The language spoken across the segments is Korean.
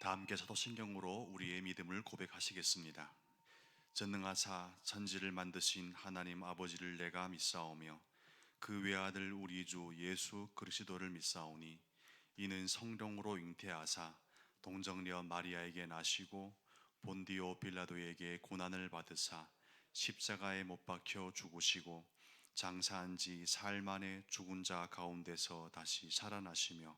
다 함께 사도신경으로 우리의 믿음을 고백하시겠습니다. 전능하사 천지를 만드신 하나님 아버지를 내가 믿사오며 그 외아들 우리 주 예수 그리스도를 믿사오니 이는 성령으로 잉태하사 동정녀 마리아에게 나시고 본디오 빌라도에게 고난을 받으사 십자가에 못 박혀 죽으시고 장사한 지 사흘 만에 죽은 자 가운데서 다시 살아나시며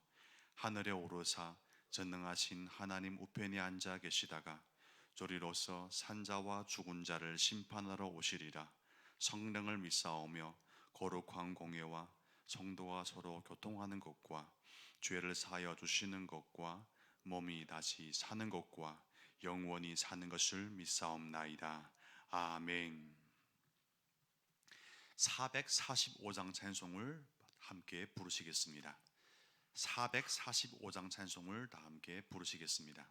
하늘에 오르사 전능하신 하나님 우편에 앉아 계시다가 조리로서 산자와 죽은 자를 심판하러 오시리라. 성령을 믿사오며 거룩한 공예와 성도와 서로 교통하는 것과 죄를 사하여 주시는 것과 몸이 다시 사는 것과 영원히 사는 것을 믿사옵나이다. 아멘. 445장 찬송을 함께 부르시겠습니다. 445장 찬송을 다 함께 부르시겠습니다.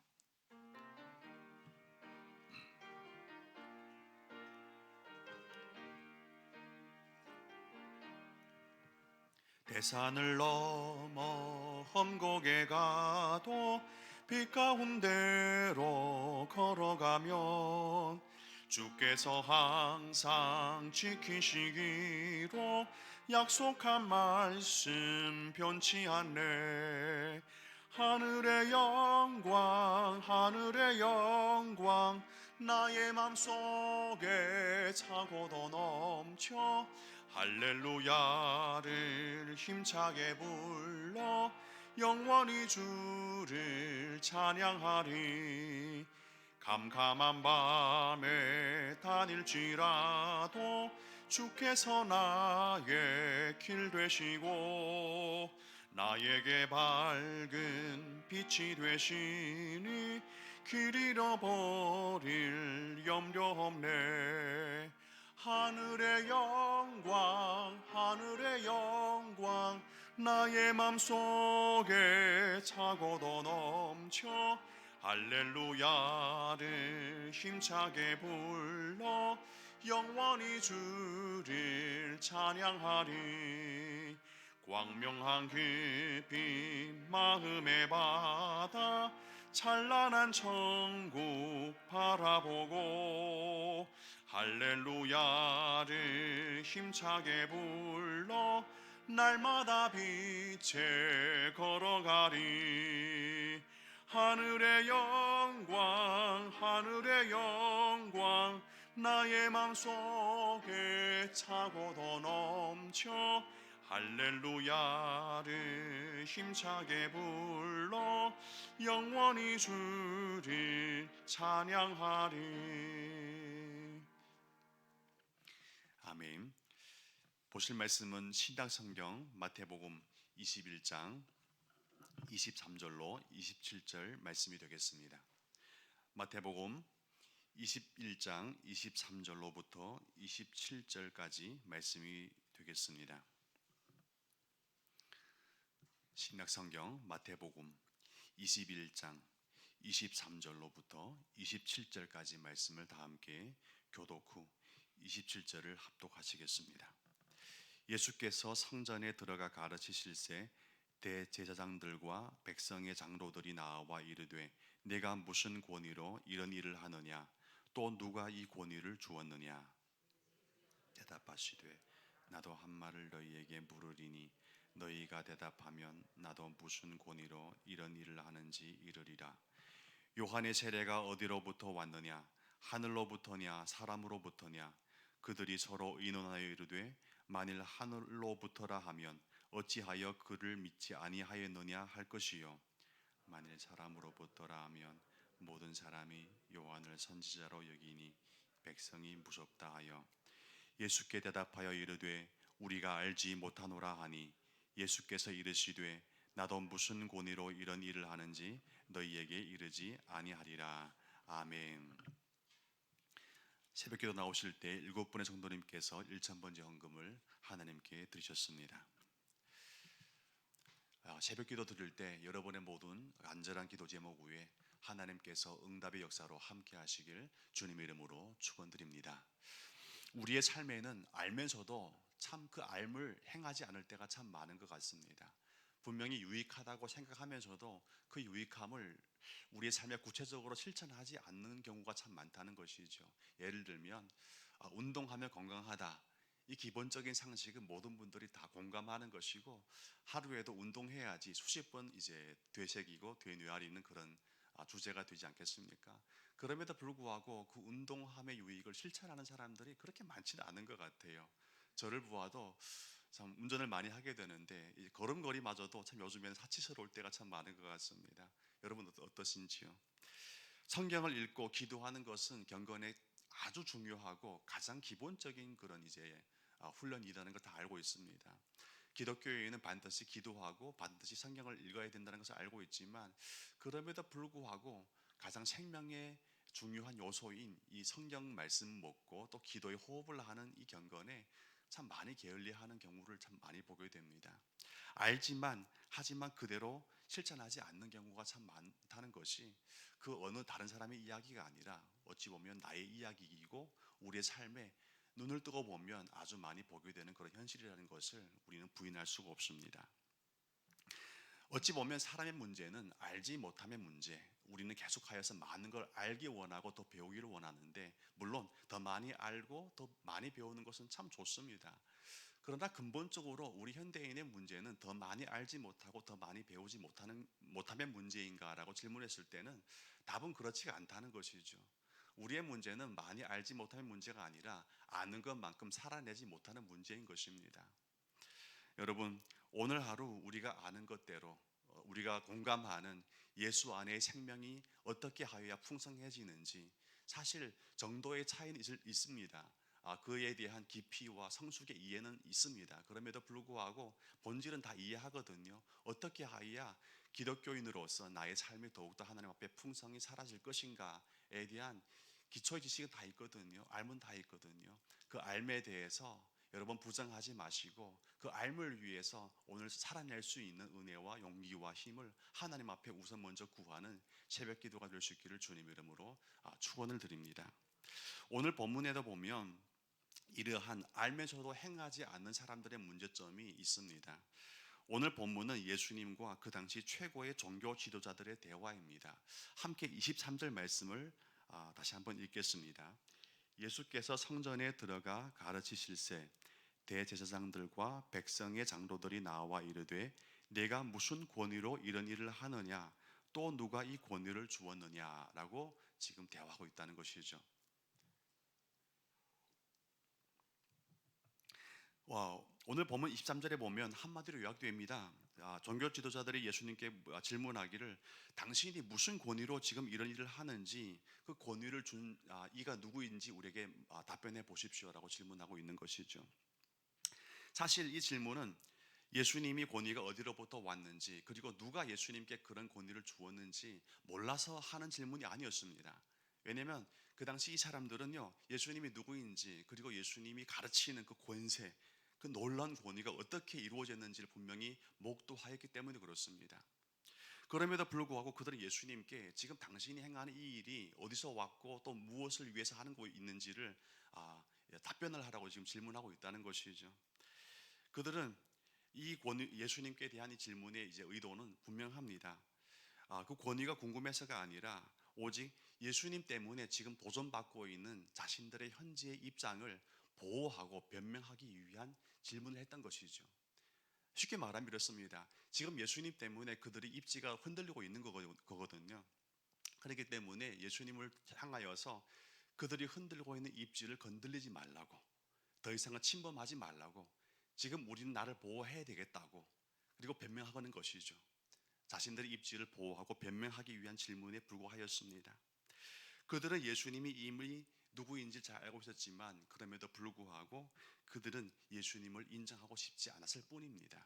대산을 넘어 험곡에 가도 빛 가운데로 걸어가면 주께서 항상 지키시기로 약속한 말씀 변치 않네. 하늘의 영광 하늘의 영광 나의 맘속에 차고도 넘쳐 할렐루야를 힘차게 불러 영원히 주를 찬양하리. 캄캄한 밤에 다닐지라도 주께서 나의 길 되시고 나에게 밝은 빛이 되시니 길 잃어버릴 염려 없네. 하늘의 영광 하늘의 영광 나의 맘속에 차고도 넘쳐 할렐루야를 힘차게 불러 영원히 주를 찬양하리. 광명한 깊이 마음의 바다 찬란한 천국 바라보고 할렐루야를 힘차게 불러 날마다 빛에 걸어가리. 하늘의 영광 하늘의 영광 나의 맘속에 차고도 넘쳐 할렐루야를 힘차게 불러 영원히 주를 찬양하리. 아멘. 보실 말씀은 신약성경 마태복음 21장 23절로 27절 말씀이 되겠습니다. 마태복음 21장 23절로부터 27절까지 말씀이 되겠습니다. 신약성경 마태복음 21장 23절로부터 27절까지 말씀을 다 함께 교독 후 27절을 합독하시겠습니다. 예수께서 성전에 들어가 가르치실새 대제사장들과 백성의 장로들이 나와 이르되 내가 무슨 권위로 이런 일을 하느냐? 또 누가 이 권위를 주었느냐? 대답하시되 나도 한 말을 너희에게 물으리니 너희가 대답하면 나도 무슨 권위로 이런 일을 하는지 이르리라. 요한의 세례가 어디로부터 왔느냐? 하늘로부터냐 사람으로부터냐? 그들이 서로 의논하여 이르되 만일 하늘로부터라 하면 어찌하여 그를 믿지 아니하였느냐 할 것이요 만일 사람으로부터라 하면 모든 사람이 요한을 선지자로 여기니 백성이 무섭다 하여 예수께 대답하여 이르되 우리가 알지 못하노라 하니 예수께서 이르시되 나도 무슨 권위로 이런 일을 하는지 너희에게 이르지 아니하리라. 아멘. 새벽기도 나오실 때 7분의 성도님께서 1000번째 헌금을 하나님께 드리셨습니다. 새벽기도 드릴 때 여러분의 모든 간절한 기도 제목 위에 하나님께서 응답의 역사로 함께 하시길 주님의 이름으로 축원드립니다. 우리의 삶에는 알면서도 참 그 알을 행하지 않을 때가 참 많은 것 같습니다. 분명히 유익하다고 생각하면서도 그 유익함을 우리의 삶에 구체적으로 실천하지 않는 경우가 참 많다는 것이죠. 예를 들면 운동하면 건강하다. 이 기본적인 상식은 모든 분들이 다 공감하는 것이고, 하루에도 운동해야지 수십 번 이제 되새기고 되뇌아리는 그런 주제가 되지 않겠습니까? 그럼에도 불구하고 그 운동함의 유익을 실천하는 사람들이 그렇게 많지는 않은 것 같아요. 저를 보아도 참 운전을 많이 하게 되는데 이 걸음걸이마저도 참 요즘에는 사치스러울 때가 참 많은 것 같습니다. 여러분 어떠신지요? 성경을 읽고 기도하는 것은 경건에 아주 중요하고 가장 기본적인 그런 이제 훈련이라는 걸 다 알고 있습니다. 기독교인은 반드시 기도하고 반드시 성경을 읽어야 된다는 것을 알고 있지만, 그럼에도 불구하고 가장 생명의 중요한 요소인 이 성경 말씀 먹고 또 기도의 호흡을 하는 이 경건에 참 많이 게을리하는 경우를 참 많이 보게 됩니다. 알지만 하지만 그대로 실천하지 않는 경우가 참 많다는 것이 그 어느 다른 사람의 이야기가 아니라 어찌 보면 나의 이야기이고 우리의 삶에 눈을 뜨고 보면 아주 많이 보게 되는 그런 현실이라는 것을 우리는 부인할 수가 없습니다. 어찌 보면 사람의 문제는 알지 못함의 문제. 우리는 계속하여서 많은 걸 알기 원하고 더 배우기를 원하는데, 물론 더 많이 알고 더 많이 배우는 것은 참 좋습니다. 그러나 근본적으로 우리 현대인의 문제는 더 많이 알지 못하고 더 많이 배우지 못함의 문제인가라고 질문했을 때는 답은 그렇지가 않다는 것이죠. 우리의 문제는 많이 알지 못함의 문제가 아니라 아는 것만큼 살아내지 못하는 문제인 것입니다. 여러분, 오늘 하루 우리가 아는 것대로 우리가 공감하는 예수 안의 생명이 어떻게 하여야 풍성해지는지 사실 정도의 차이는 있습니다. 그에 대한 깊이와 성숙의 이해는 있습니다. 그럼에도 불구하고 본질은 다 이해하거든요. 어떻게 하여야 기독교인으로서 나의 삶이 더욱더 하나님 앞에 풍성히 사라질 것인가에 대한 기초의 지식은 다 있거든요. 알면 다 있거든요. 그 알에 대해서 여러분 부정하지 마시고 그 알을 위해서 오늘 살아낼 수 있는 은혜와 용기와 힘을 하나님 앞에 우선 먼저 구하는 새벽 기도가 될 수 있기를 주님 이름으로 축원을 드립니다. 오늘 본문에도 보면 이러한 알면서도 행하지 않는 사람들의 문제점이 있습니다. 오늘 본문은 예수님과 그 당시 최고의 종교 지도자들의 대화입니다. 함께 23절 말씀을 다시 한번 읽겠습니다. 예수께서 성전에 들어가 가르치실세 대제사장들과 백성의 장로들이 나와 이르되 내가 무슨 권위로 이런 일을 하느냐, 또 누가 이 권위를 주었느냐라고 지금 대화하고 있다는 것이죠. 오늘 본문 23절에 보면 한마디로 요약됩니다. 종교 지도자들이 예수님께 질문하기를 당신이 무슨 권위로 지금 이런 일을 하는지, 그 권위를 준 이가 누구인지 우리에게 답변해 보십시오라고 질문하고 있는 것이죠. 사실 이 질문은 예수님이 권위가 어디로부터 왔는지, 그리고 누가 예수님께 그런 권위를 주었는지 몰라서 하는 질문이 아니었습니다. 왜냐하면 그 당시 이 사람들은요, 예수님이 누구인지 그리고 예수님이 가르치는 그 권세, 그 놀라운 권위가 어떻게 이루어졌는지를 분명히 목도하였기 때문에 그렇습니다. 그럼에도 불구하고 그들은 예수님께 지금 당신이 행하는 이 일이 어디서 왔고 또 무엇을 위해서 하는 거 있는지를 답변을 하라고 지금 질문하고 있다는 것이죠. 그들은 이 권위, 예수님께 대한 이 질문의 이제 의도는 분명합니다. 그 권위가 궁금해서가 아니라 오직 예수님 때문에 지금 도전받고 있는 자신들의 현재의 입장을 보호하고 변명하기 위한 질문을 했던 것이죠. 쉽게 말하면 이렇습니다. 지금 예수님 때문에 그들의 입지가 흔들리고 있는 거거든요. 그렇기 때문에 예수님을 향하여서 그들이 흔들고 있는 입지를 건들리지 말라고, 더 이상은 침범하지 말라고, 지금 우리는 나를 보호해야 되겠다고, 그리고 변명하는 것이죠. 자신들의 입지를 보호하고 변명하기 위한 질문에 불과하였습니다. 그들은 예수님이 이미 누구인지 잘 알고 있었지만 그럼에도 불구하고 그들은 예수님을 인정하고 싶지 않았을 뿐입니다.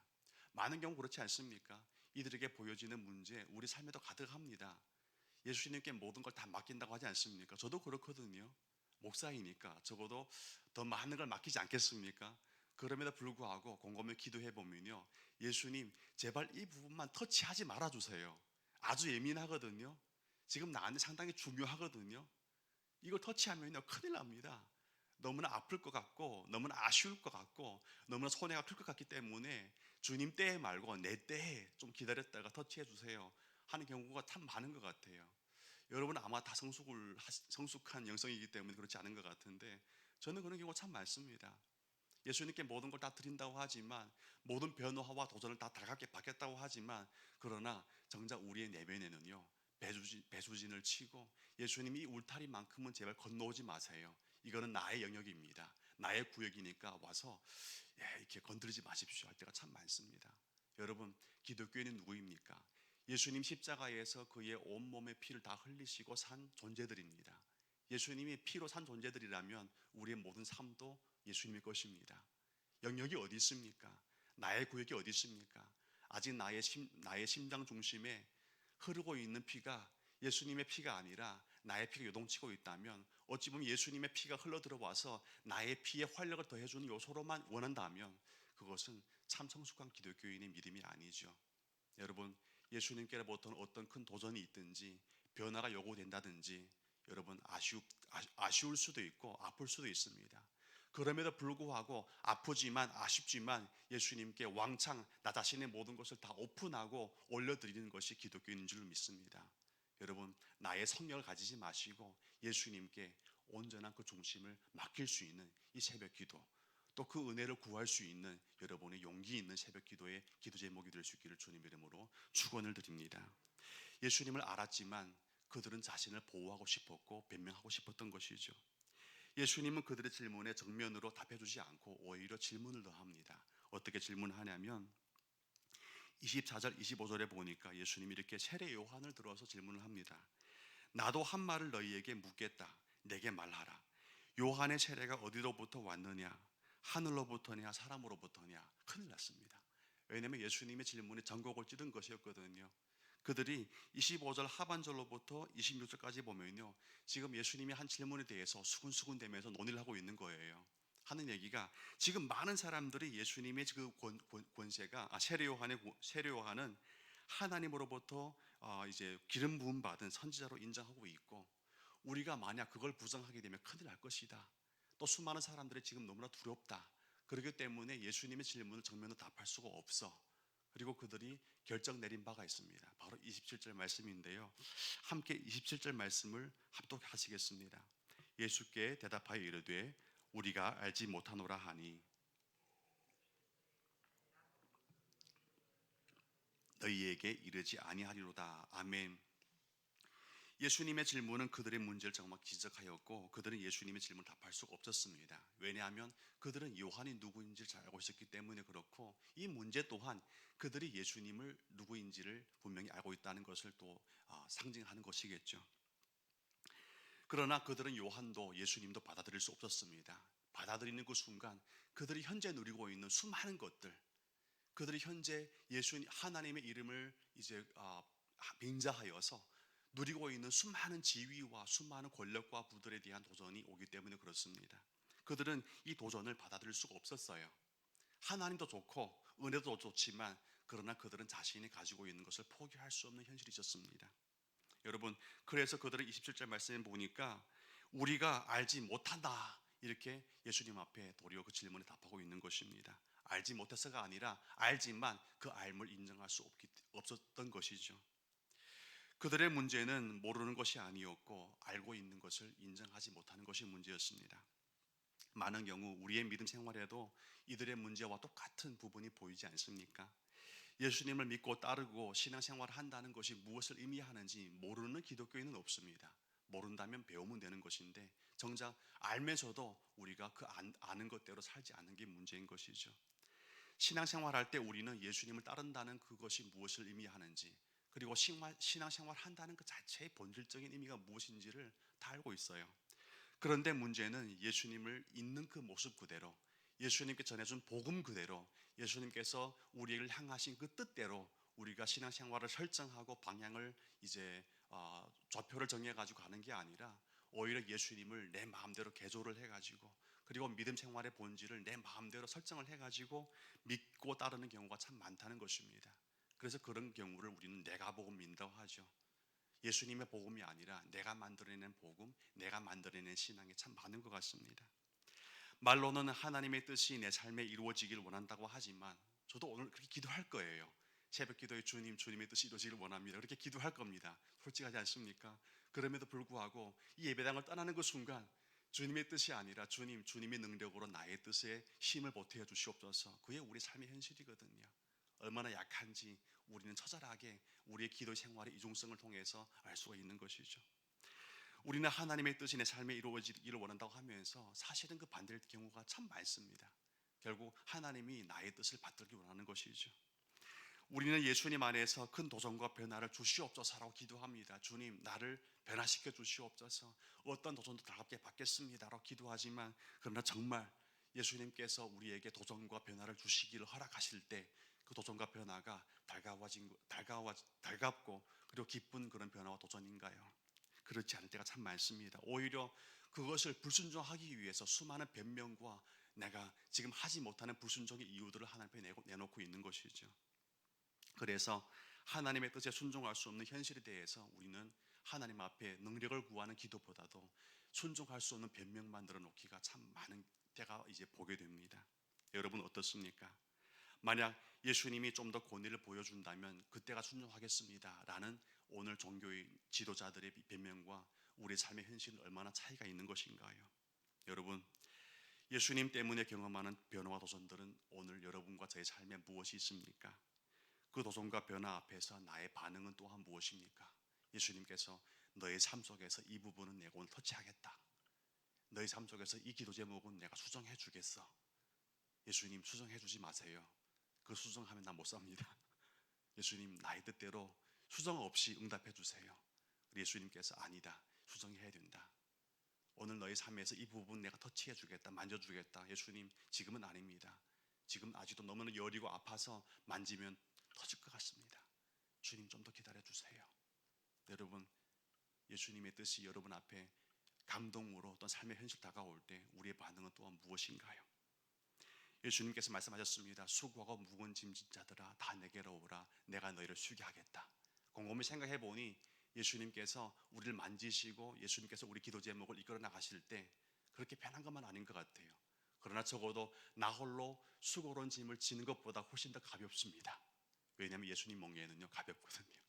많은 경우 그렇지 않습니까? 이들에게 보여지는 문제 우리 삶에도 가득합니다. 예수님께 모든 걸 다 맡긴다고 하지 않습니까? 저도 그렇거든요. 목사이니까 적어도 더 많은 걸 맡기지 않겠습니까? 그럼에도 불구하고 곰곰이 기도해 보면요, 예수님 제발 이 부분만 터치하지 말아주세요. 아주 예민하거든요. 지금 나한테 상당히 중요하거든요. 이걸 터치하면요 큰일 납니다. 너무나 아플 것 같고 너무나 아쉬울 것 같고 너무나 손해가 클 것 같기 때문에 주님 때에 말고 내 때에 좀 기다렸다가 터치해 주세요 하는 경우가 참 많은 것 같아요. 여러분 아마 다 성숙한 영성이기 때문에 그렇지 않은 것 같은데 저는 그런 경우가 참 많습니다. 예수님께 모든 걸 다 드린다고 하지만, 모든 변화와 도전을 다 달갑게 받겠다고 하지만, 그러나 정작 우리의 내면에는요 배수진을 치고 예수님이 이 울타리만큼은 제발 건너오지 마세요. 이거는 나의 영역입니다. 나의 구역이니까 와서 이렇게 건드리지 마십시오 할 때가 참 많습니다. 여러분, 기독교인은 누구입니까? 예수님 십자가에서 그의 온몸의 피를 다 흘리시고 산 존재들입니다. 예수님이 피로 산 존재들이라면 우리의 모든 삶도 예수님의 것입니다. 영역이 어디 있습니까? 나의 구역이 어디 있습니까? 아직 나의 심장 중심에 흐르고 있는 피가 예수님의 피가 아니라 나의 피가 요동치고 있다면, 어찌 보면 예수님의 피가 흘러 들어와서 나의 피에 활력을 더해주는 요소로만 원한다면 그것은 참 성숙한 기독교인의 믿음이 아니죠. 여러분, 예수님께로부터는 어떤 큰 도전이 있든지 변화가 요구된다든지 여러분 아쉬울 수도 있고 아플 수도 있습니다. 그럼에도 불구하고 아프지만 아쉽지만 예수님께 왕창 나 자신의 모든 것을 다 오픈하고 올려드리는 것이 기독교인인 줄 믿습니다. 여러분, 나의 성령을 가지지 마시고 예수님께 온전한 그 중심을 맡길 수 있는 이 새벽 기도, 또 그 은혜를 구할 수 있는 여러분의 용기 있는 새벽 기도의 기도 제목이 될 수 있기를 주님 이름으로 축원을 드립니다. 예수님을 알았지만 그들은 자신을 보호하고 싶었고 변명하고 싶었던 것이죠. 예수님은 그들의 질문에 정면으로 답해주지 않고 오히려 질문을 더합니다. 어떻게 질문하냐면 24절 25절에 보니까 예수님이 이렇게 세례 요한을 들어서 질문을 합니다. 나도 한 말을 너희에게 묻겠다. 내게 말하라. 요한의 세례가 어디로부터 왔느냐? 하늘로부터냐 사람으로부터냐? 큰일 났습니다. 왜냐하면 예수님의 질문에 전곡을 찌른 것이었거든요. 그들이 25절 하반절로부터 26절까지 보면요, 지금 예수님이 한 질문에 대해서 수군수군대면서 논의를 하고 있는 거예요. 하는 얘기가, 지금 많은 사람들이 예수님의 그 권세가 세례 요한은 하나님으로부터 이제 기름 부음 받은 선지자로 인정하고 있고, 우리가 만약 그걸 부정하게 되면 큰일 날 것이다. 또 수많은 사람들이 지금 너무나 두렵다. 그렇기 때문에 예수님의 질문을 정면으로 답할 수가 없어. 그리고 그들이 결정 내린 바가 있습니다. 바로 27절 말씀인데요, 함께 27절 말씀을 합독하시겠습니다. 예수께 대답하여 이르되 우리가 알지 못하노라 하니 너희에게 이르지 아니하리로다. 아멘. 예수님의 질문은 그들의 문제를 정말 지적하였고 그들은 예수님의 질문을 답할 수가 없었습니다. 왜냐하면 그들은 요한이 누구인지를 잘 알고 있었기 때문에 그렇고, 이 문제 또한 그들이 예수님을 누구인지를 분명히 알고 있다는 것을 또 상징하는 것이겠죠. 그러나 그들은 요한도 예수님도 받아들일 수 없었습니다. 받아들이는 그 순간 그들이 현재 누리고 있는 수많은 것들, 그들이 현재 예수님 하나님의 이름을 이제 빙자하여서 누리고 있는 수많은 지위와 수많은 권력과 부들에 대한 도전이 오기 때문에 그렇습니다. 그들은 이 도전을 받아들일 수가 없었어요. 하나님도 좋고 은혜도 좋지만 그러나 그들은 자신이 가지고 있는 것을 포기할 수 없는 현실이 있었습니다. 여러분, 그래서 그들은 27절 말씀에 보니까 우리가 알지 못한다 이렇게 예수님 앞에 도리어 그 질문에 답하고 있는 것입니다. 알지 못해서가 아니라 알지만 그 알을 인정할 수 없었던 것이죠. 그들의 문제는 모르는 것이 아니었고 알고 있는 것을 인정하지 못하는 것이 문제였습니다. 많은 경우 우리의 믿음 생활에도 이들의 문제와 똑같은 부분이 보이지 않습니까? 예수님을 믿고 따르고 신앙생활을 한다는 것이 무엇을 의미하는지 모르는 기독교인은 없습니다. 모른다면 배우면 되는 것인데 정작 알면서도 우리가 그 아는 것대로 살지 않는 게 문제인 것이죠. 신앙생활할 때 우리는 예수님을 따른다는 그것이 무엇을 의미하는지, 그리고 신앙생활 한다는 그 자체의 본질적인 의미가 무엇인지를 다 알고 있어요. 그런데 문제는 예수님을 있는 그 모습 그대로, 예수님께 전해준 복음 그대로, 예수님께서 우리를 향하신 그 뜻대로 우리가 신앙생활을 설정하고 방향을 이제 좌표를 정해가지고 가는 게 아니라 오히려 예수님을 내 마음대로 개조를 해가지고, 그리고 믿음 생활의 본질을 내 마음대로 설정을 해가지고 믿고 따르는 경우가 참 많다는 것입니다. 그래서 그런 경우를 우리는 내가 복음 믿는다고 하죠. 예수님의 복음이 아니라 내가 만들어내는 복음, 내가 만들어내는 신앙이 참 많은 것 같습니다. 말로는 하나님의 뜻이 내 삶에 이루어지길 원한다고 하지만 저도 오늘 그렇게 기도할 거예요. 새벽 기도에 주님, 주님의 뜻이 이루어지기를 원합니다. 그렇게 기도할 겁니다. 솔직하지 않습니까? 그럼에도 불구하고 이 예배당을 떠나는 그 순간 주님의 뜻이 아니라 주님, 주님의 능력으로 나의 뜻에 힘을 보태어 주시옵소서. 그게 우리 삶의 현실이거든요. 얼마나 약한지 우리는 처절하게 우리의 기도 생활의 이중성을 통해서 알 수가 있는 것이죠. 우리는 하나님의 뜻이 내 삶에 이루어지기를 원한다고 하면서 사실은 그 반대일 경우가 참 많습니다. 결국 하나님이 나의 뜻을 받들기 원하는 것이죠. 우리는 예수님 안에서 큰 도전과 변화를 주시옵소서라고 기도합니다. 주님, 나를 변화시켜 주시옵소서. 어떤 도전도 다갑게 받겠습니다라고 기도하지만, 그러나 정말 예수님께서 우리에게 도전과 변화를 주시기를 허락하실 때 그 도전과 변화가 달갑고 그리고 기쁜 그런 변화와 도전인가요? 그렇지 않을 때가 참 많습니다. 오히려 그것을 불순종하기 위해서 수많은 변명과 내가 지금 하지 못하는 불순종의 이유들을 하나님 앞에 내놓고 있는 것이죠. 그래서 하나님의 뜻에 순종할 수 없는 현실에 대해서 우리는 하나님 앞에 능력을 구하는 기도보다도 순종할 수 없는 변명만 늘어놓기가 참 많은 때가 이제 보게 됩니다. 여러분 어떻습니까? 만약 예수님이 좀 더 권위를 보여준다면 그때가 순종하겠습니다 라는 오늘 종교의 지도자들의 변명과 우리 삶의 현실은 얼마나 차이가 있는 것인가요? 여러분, 예수님 때문에 경험하는 변화와 도전들은 오늘 여러분과 저의 삶에 무엇이 있습니까? 그 도전과 변화 앞에서 나의 반응은 또한 무엇입니까? 예수님께서 너의 삶 속에서 이 부분은 내가 오늘 터치하겠다. 너의 삶 속에서 이 기도 제목은 내가 수정해 주겠어. 예수님 수정해 주지 마세요. 그 수정하면 나 못 삽니다. 예수님 나의 뜻대로 수정 없이 응답해 주세요. 예수님께서 아니다. 수정해야 된다. 오늘 너의 삶에서 이 부분 내가 터치해 주겠다. 만져주겠다. 예수님 지금은 아닙니다. 지금 아직도 너무나 여리고 아파서 만지면 터질 것 같습니다. 주님 좀 더 기다려 주세요. 여러분, 예수님의 뜻이 여러분 앞에 감동으로 어떤 삶의 현실 다가올 때 우리의 반응은 또한 무엇인가요? 예수님께서 말씀하셨습니다. 수고하고 무거운 짐진 자들아 다 내게로 오라. 내가 너희를 쉬게 하겠다. 곰곰이 생각해 보니 예수님께서 우리를 만지시고 예수님께서 우리 기도 제목을 이끌어 나가실 때 그렇게 편한 것만 아닌 것 같아요. 그러나 적어도 나 홀로 수고로운 짐을 지는 것보다 훨씬 더 가볍습니다. 왜냐하면 예수님 멍에는요 가볍거든요.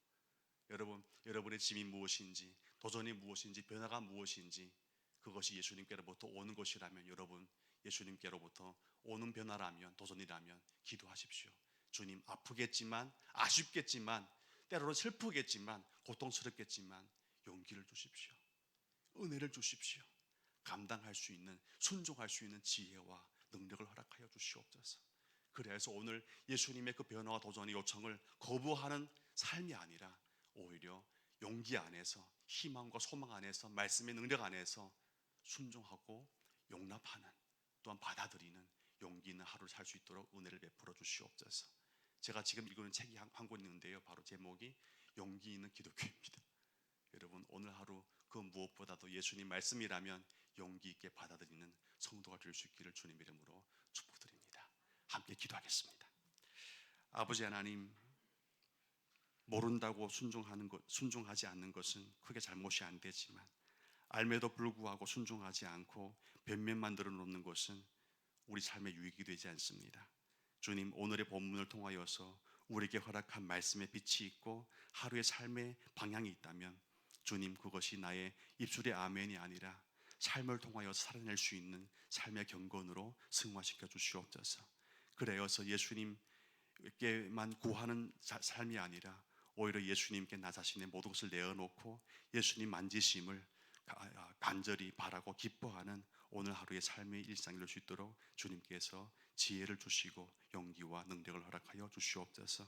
여러분, 여러분의 짐이 무엇인지, 도전이 무엇인지, 변화가 무엇인지 그것이 예수님께로부터 오는 것이라면 여러분, 예수님께로부터 오는 변화라면, 도전이라면 기도하십시오. 주님, 아프겠지만, 아쉽겠지만, 때로는 슬프겠지만, 고통스럽겠지만 용기를 주십시오. 은혜를 주십시오. 감당할 수 있는, 순종할 수 있는 지혜와 능력을 허락하여 주시옵소서. 그래서 오늘 예수님의 그 변화와 도전의 요청을 거부하는 삶이 아니라 오히려 용기 안에서, 희망과 소망 안에서, 말씀의 능력 안에서 순종하고 용납하는, 또한 받아들이는 용기 있는 하루를 살 수 있도록 은혜를 베풀어 주시옵소서. 제가 지금 읽는 책이 한 권 있는데요, 바로 제목이 용기 있는 기독교입니다. 여러분, 오늘 하루 그 무엇보다도 예수님 말씀이라면 용기 있게 받아들이는 성도가 될 수 있기를 주님 이름으로 축복드립니다. 함께 기도하겠습니다. 아버지 하나님, 모른다고 순종하지 않는 것은 크게 잘못이 안 되지만 알매도 불구하고 순종하지 않고 변명 만들어 놓는 것은 우리 삶의 유익이 되지 않습니다. 주님, 오늘의 본문을 통하여서 우리에게 허락한 말씀의 빛이 있고 하루의 삶의 방향이 있다면 주님, 그것이 나의 입술의 아멘이 아니라 삶을 통하여 살아낼 수 있는 삶의 경건으로 승화시켜 주시옵소서. 그래서 예수님께만 구하는 삶이 아니라 오히려 예수님께 나 자신의 모든 것을 내어놓고 예수님 만지심을 간절히 바라고 기뻐하는 오늘 하루의 삶의 일상이 될 수 있도록 주님께서 지혜를 주시고 용기와 능력을 허락하여 주시옵소서.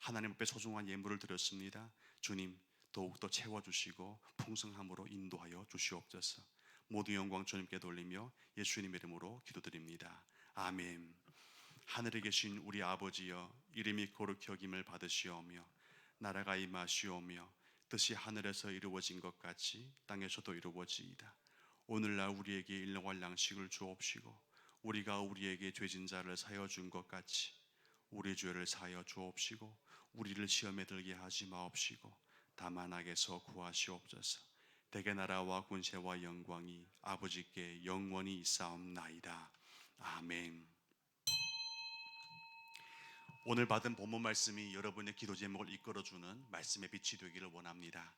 하나님 앞에 소중한 예물을 드렸습니다. 주님, 더욱더 채워주시고 풍성함으로 인도하여 주시옵소서. 모든 영광 주님께 돌리며 예수님 이름으로 기도드립니다. 아멘. 하늘에 계신 우리 아버지여, 이름이 거룩히 여김을 받으시오며 나라가 임하시오며 뜻이 하늘에서 이루어진 것 같이 땅에서도 이루어지이다. 오늘날 우리에게 일용할 양식을 주옵시고 우리가 우리에게 죄진 자를 사여 준 것 같이 우리 죄를 사여 주옵시고 우리를 시험에 들게 하지 마옵시고 다만 악에서 구하시옵소서. 대개 나라와 군세와 영광이 아버지께 영원히 있사옵나이다. 아멘. 오늘 받은 본문 말씀이 여러분의 기도 제목을 이끌어주는 말씀의 빛이 되기를 원합니다.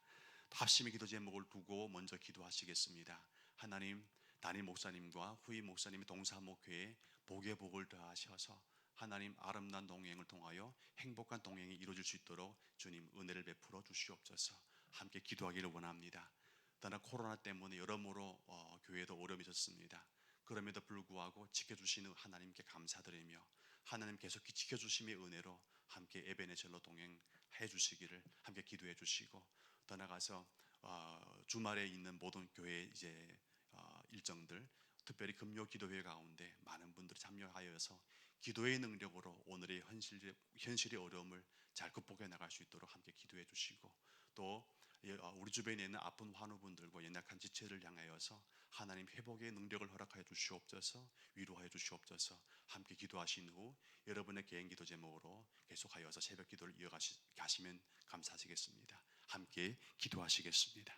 합심의 기도 제목을 두고 먼저 기도하시겠습니다. 하나님, 담임 목사님과 후임 목사님의 동사목회에 복의 복을 더하셔서 하나님 아름다운 동행을 통하여 행복한 동행이 이루어질 수 있도록 주님 은혜를 베풀어 주시옵소서. 함께 기도하기를 원합니다. 떠나 코로나 때문에 여러모로 교회도 어려움이 있었습니다. 그럼에도 불구하고 지켜주시는 하나님께 감사드리며 하나님 계속 지켜주심의 은혜로 함께 에베네젤로 동행해 주시기를 함께 기도해 주시고, 떠나가서 주말에 있는 모든 교회 이제 일정들, 특별히 금요 기도회 가운데 많은 분들이 참여하여서 기도의 능력으로 오늘의 현실의 어려움을 잘 극복해 나갈 수 있도록 함께 기도해 주시고, 또 우리 주변에 있는 아픈 환우분들과 연약한 지체를 향하여서 하나님 회복의 능력을 허락하여 주시옵소서. 위로하여 주시옵소서. 함께 기도하신 후 여러분의 개인 기도 제목으로 계속하여서 새벽 기도를 이어가시면 감사하시겠습니다. 함께 기도하시겠습니다.